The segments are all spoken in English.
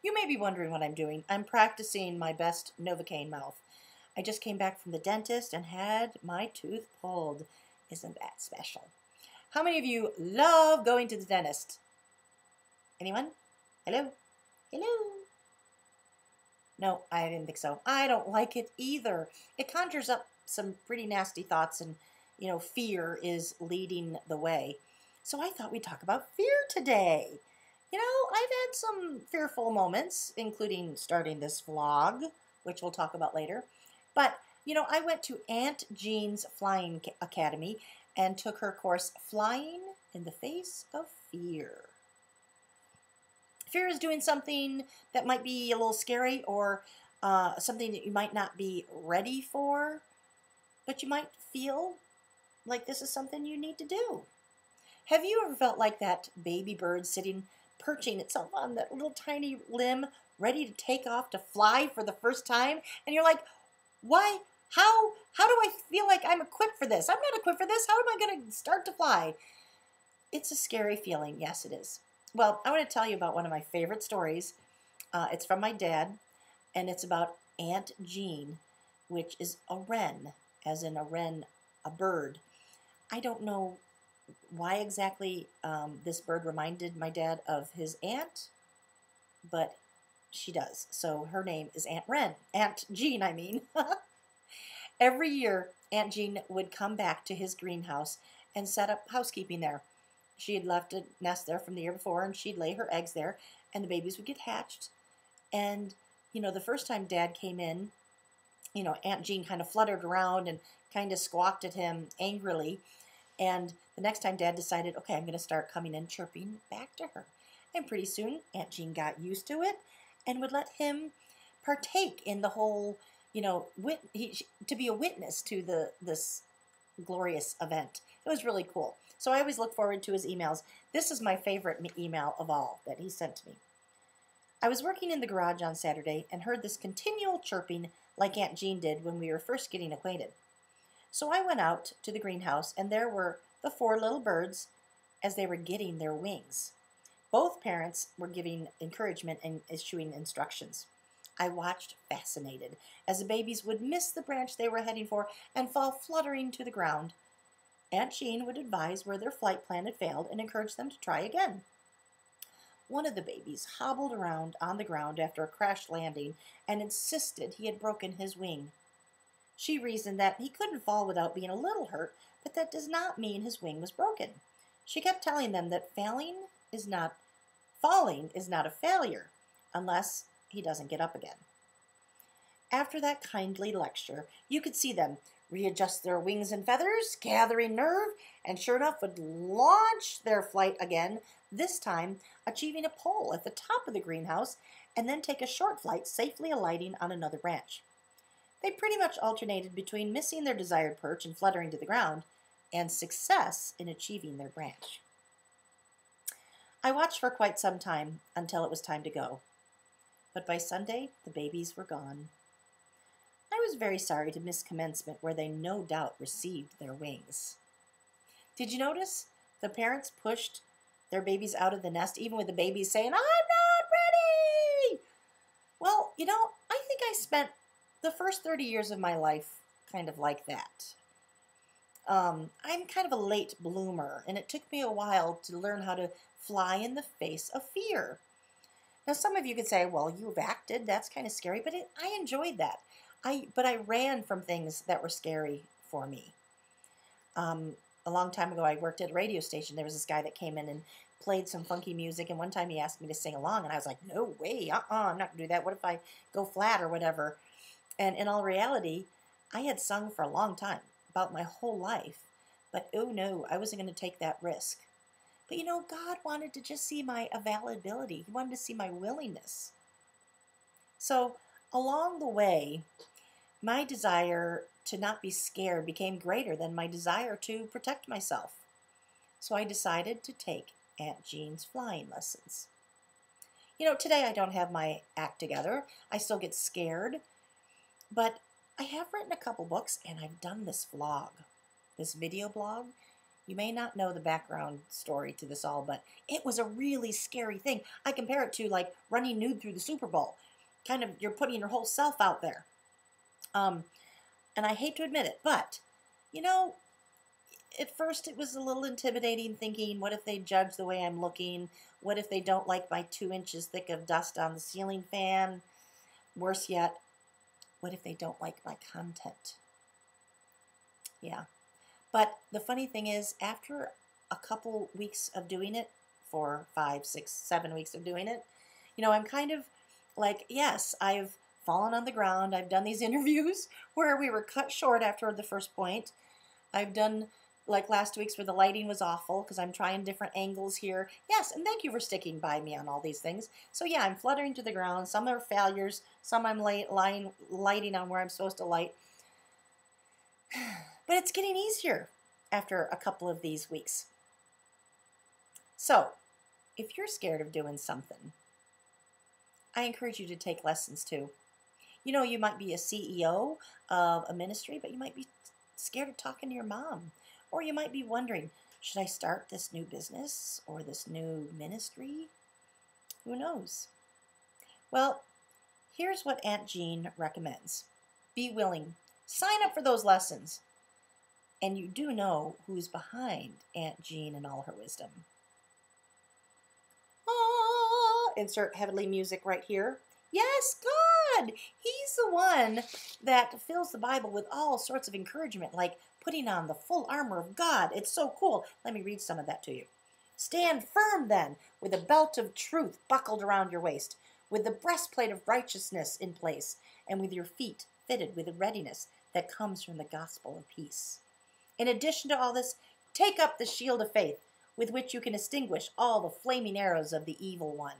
You may be wondering what I'm doing. I'm practicing my best Novocaine mouth. I just came back from the dentist and had my tooth pulled. Isn't that special? How many of you love going to the dentist? Anyone? Hello? Hello? No, I didn't think so. I don't like it either. It conjures up some pretty nasty thoughts, and, fear is leading the way. So I thought we'd talk about fear today. I've had some fearful moments, including starting this vlog, which we'll talk about later. But, I went to Aunt Jean's Flying Academy and took her course, Flying in the Face of Fear. Fear is doing something that might be a little scary, or something that you might not be ready for, but you might feel like this is something you need to do. Have you ever felt like that baby bird perching itself on that little tiny limb, ready to take off to fly for the first time? And you're like, why? How do I feel like I'm equipped for this? I'm not equipped for this. How am I going to start to fly? It's a scary feeling. Yes, it is. Well, I want to tell you about one of my favorite stories. It's from my dad, and it's about Aunt Jean, which is a wren, as in a wren, a bird. I don't know why exactly this bird reminded my dad of his aunt, but she does. So her name is Aunt Jean, I mean. Every year, Aunt Jean would come back to his greenhouse and set up housekeeping there. She had left a nest there from the year before, and she'd lay her eggs there, and the babies would get hatched. And, the first time Dad came in, Aunt Jean kind of fluttered around and kind of squawked at him angrily. And the next time Dad decided, okay, I'm going to start coming in chirping back to her. And pretty soon, Aunt Jean got used to it and would let him partake in the whole, to be a witness to this glorious event. It was really cool. So I always look forward to his emails. This is my favorite email of all that he sent to me. I was working in the garage on Saturday and heard this continual chirping like Aunt Jean did when we were first getting acquainted. So I went out to the greenhouse, and there were the 4 little birds as they were getting their wings. Both parents were giving encouragement and issuing instructions. I watched fascinated as the babies would miss the branch they were heading for and fall fluttering to the ground. Aunt Jean would advise where their flight plan had failed and encourage them to try again. One of the babies hobbled around on the ground after a crash landing and insisted he had broken his wing. She reasoned that he couldn't fall without being a little hurt, but that does not mean his wing was broken. She kept telling them that falling is not a failure unless he doesn't get up again. After that kindly lecture, you could see them readjust their wings and feathers, gathering nerve, and sure enough would launch their flight again, this time achieving a pole at the top of the greenhouse, and then take a short flight, safely alighting on another branch. They pretty much alternated between missing their desired perch and fluttering to the ground, and success in achieving their branch. I watched for quite some time until it was time to go. But by Sunday, the babies were gone. I was very sorry to miss commencement, where they no doubt received their wings. Did you notice? The parents pushed their babies out of the nest, even with the babies saying, "I'm not ready!" Well, I think I spent the first 30 years of my life kind of like that. I'm kind of a late bloomer, and it took me a while to learn how to fly in the face of fear. Now, some of you could say, well, you've acted, that's kind of scary, but I enjoyed that. But I ran from things that were scary for me. A long time ago, I worked at a radio station. There was this guy that came in and played some funky music, and one time he asked me to sing along, and I was like, no way, I'm not going to do that. What if I go flat or whatever? And in all reality, I had sung for a long time, about my whole life, but oh no, I wasn't going to take that risk. But God wanted to just see my availability. He wanted to see my willingness. So along the way, my desire to not be scared became greater than my desire to protect myself. So I decided to take Aunt Jean's flying lessons. Today I don't have my act together. I still get scared, but I have written a couple books, and I've done this vlog, this video blog. You may not know the background story to this all, but it was a really scary thing. I compare it to like running nude through the Super Bowl. Kind of, you're putting your whole self out there. And I hate to admit it, but, you know, at first it was a little intimidating, thinking, what if they judge the way I'm looking? What if they don't like my 2 inches thick of dust on the ceiling fan? Worse yet, what if they don't like my content? Yeah. But the funny thing is, after a couple weeks of doing it, 4, 5, 6, 7 weeks of doing it, you know, I'm kind of like, yes, I've fallen on the ground. I've done these interviews where we were cut short after the first point. I've done like last week's where the lighting was awful because I'm trying different angles here. Yes, and thank you for sticking by me on all these things. So yeah, I'm fluttering to the ground. Some are failures. Some I'm lighting on where I'm supposed to light. But it's getting easier after a couple of these weeks. So if you're scared of doing something, I encourage you to take lessons too. You know, you might be a CEO of a ministry, but you might be scared of talking to your mom. Or you might be wondering, should I start this new business or this new ministry? Who knows? Well, here's what Aunt Jean recommends. Be willing. Sign up for those lessons. And you do know who's behind Aunt Jean and all her wisdom. Ah, insert heavenly music right here. Yes, God! He's the one that fills the Bible with all sorts of encouragement, like putting on the full armor of God. It's so cool. Let me read some of that to you. Stand firm then, with a belt of truth buckled around your waist, with the breastplate of righteousness in place, and with your feet fitted with the readiness that comes from the gospel of peace. In addition to all this, take up the shield of faith, with which you can extinguish all the flaming arrows of the evil one.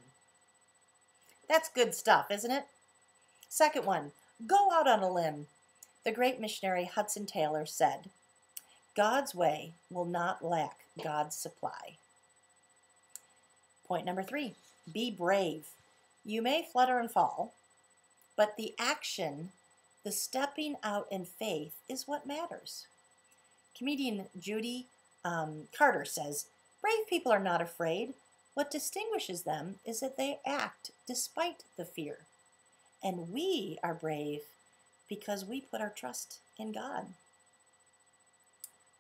That's good stuff, isn't it? Second one, go out on a limb. The great missionary Hudson Taylor said, God's way will not lack God's supply. Point number 3, be brave. You may flutter and fall, but the action, the stepping out in faith is what matters. Comedian Judy Carter says, brave people are not afraid. What distinguishes them is that they act despite the fear. And we are brave because we put our trust in God.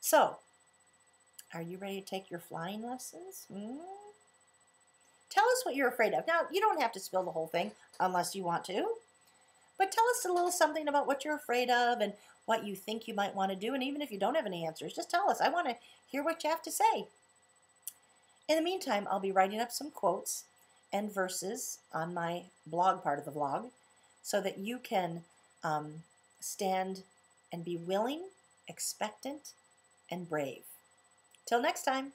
So, are you ready to take your flying lessons? Tell us what you're afraid of. Now, you don't have to spill the whole thing unless you want to. But tell us a little something about what you're afraid of and what you think you might want to do. And even if you don't have any answers, just tell us. I want to hear what you have to say. In the meantime, I'll be writing up some quotes and verses on my blog part of the vlog so that you can stand and be willing, expectant, and brave. Till next time.